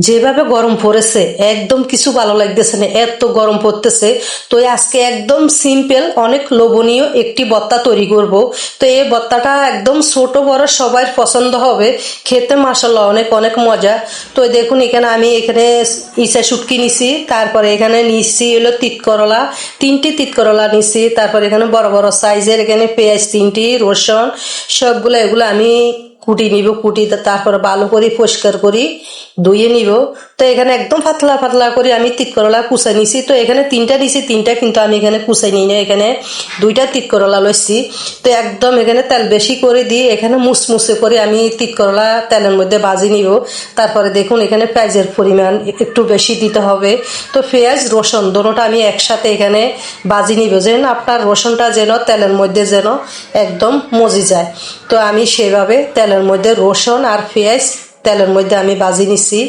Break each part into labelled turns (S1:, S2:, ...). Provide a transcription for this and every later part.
S1: যেভাবে গরম পড়েছে একদম কিছু ভালো লাগতেছে না, এত গরম পড়তেছে। তো আজকে একদম সিম্পল অনেক লোভনীয় একটি ভর্তা তৈরি করব। তো এই ভর্তাটা একদম ছোট বড় সবার পছন্দ হবে, খেতে মাশাআল্লাহ অনেক অনেক মজা। তো দেখুন এখানে আমি ইসা শুটকি নিছি, তারপরে এখানে নিছি হলো তিত করলা, 3টি তিত করলা নিছি, তারপরে এখানে বড় বড় সাইজের এখানে পেঁয়াজ 3টি, রসুন সবগুলো এগুলো আমি কুটি নিব। কুটি তারপরে ভালো করে পরিষ্কার করি ধুয়ে নিব। তো এখানে একদম পাতলা পাতলা করে আমি তিত করলা কুচাই নিছি। তো এখানে 3টা নিছি, 3টা কিন্তু আমি এখানে কুচাই নিই না, এখানে 2টা তিত করলা লইছি। তো একদম এখানে তেল বেশি করে দিয়ে এখানে মুসমুসে করে আমি তিত করলা তেলের মধ্যে ভাজি নিব। তারপরে দেখুন এখানে পেঁয়াজের পরিমাণ একটু বেশি দিতে হবে। তো পেঁয়াজ রসুন দুটোটা আমি একসাথে এখানে ভাজি নিব, যেন আপনার রসুনটা যেন তেলের মধ্যে যেন একদম মজে যায়। তো আমি সেভাবে তেলের মধ্যে রসুন আর পেঁয়াজ তেলের মধ্যে আমি ভাজি নিছি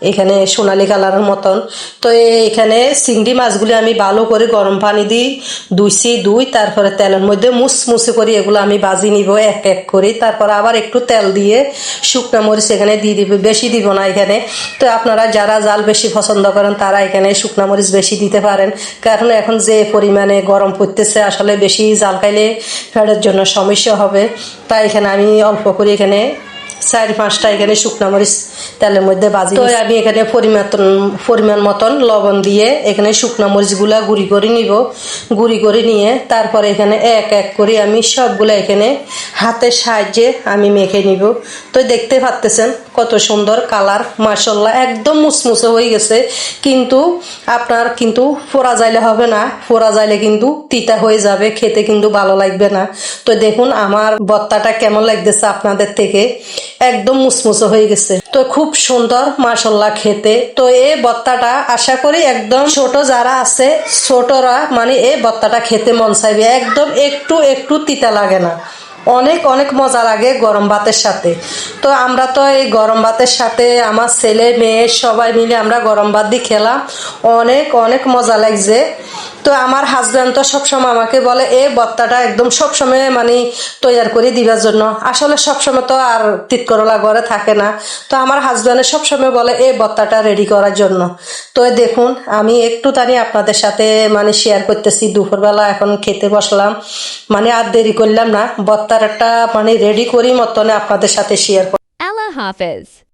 S1: এখানে সোনালি কালারের মতন। তো এখানে চিংড়ি মাছগুলি আমি ভালো করে গরম পানি দিই ধুইছি, তারপরে তেলের মধ্যে মুসমুসে করে এগুলো আমি ভাজি নিব এক এক করে। তারপর আবার একটু তেল দিয়ে শুকনো মরিচ এখানে দিয়ে দিব, বেশি দিব না এখানে। তো আপনারা যারা জাল বেশি পছন্দ করেন তারা এখানে শুকনো মরিচ বেশি দিতে পারেন, কারণ এখন যে পরিমাণে গরম পড়তেছে আসলে বেশি জাল খাইলে পেটের জন্য সমস্যা হবে। তাই এখানে আমি অল্প করে এখানে 4-5টা এখানে শুকনো মরিচ তেলের মধ্যে ভাজি। তো আমি এখানে পরিমাণ মতন লবণ দিয়ে এখানে শুকনো মরিচগুলা গুঁড়ি করে নিব। গুঁড়ি করে নিয়ে তারপরে এখানে এক এক করে আমি সবগুলো এখানে হাতের সাহায্যে আমি মেখে নিব। তো দেখতে পাচ্ছেন কত সুন্দর কালার, মাশাআল্লাহ একদম মুসমুসে হয়ে গেছে। কিন্তু আপনার কিন্তু পোড়া যাইলে হবে না, পোড়া যাইলে কিন্তু তিতা হয়ে যাবে, খেতে কিন্তু ভালো লাগবে না। তো দেখুন আমার ভর্তাটা কেমন লাগতেছে আপনাদের থেকে, একদম মুসমুসে হয়ে গেছে। তো খুব সুন্দর মাশাআল্লাহ খেতে। তো এই ভর্তাটা আশা করি একদম ছোট যারা আছে ছোটরা মানে এই ভর্তাটা খেতে মন চাইবে, একদম একটু একটু তিতা লাগে না, অনেক অনেক মজা লাগে গরম ভাতের সাথে। তো আমরা তো এই গরম ভাতের সাথে আমার ছেলে মেয়ে সবাই মিলে আমরা গরম ভাত দিয়ে খেলাম, অনেক অনেক মজা লাগছে। তো আমার হাজব্যান্ড তো সবসময় আমাকে বলে এই ভর্তাটা একদম সবসময় মানে তৈরি করে দিবার জন্য, আসলে সবসময় তো আর তিত করলা ঘরে থাকে না। তো আমার হাজব্যান্ড সবসময় বলে এই ভর্তাটা রেডি করার জন্য। তো দেখুন আমি একটু তানি আপনাদের সাথে মানে শেয়ার করতেছি, দুপুরবেলা এখন খেতে বসলাম, মানে আর দেরি করলাম না, ভর্তার একটা মানে রেডি করি মতনে আপনাদের সাথে শেয়ার।
S2: Allah Hafiz.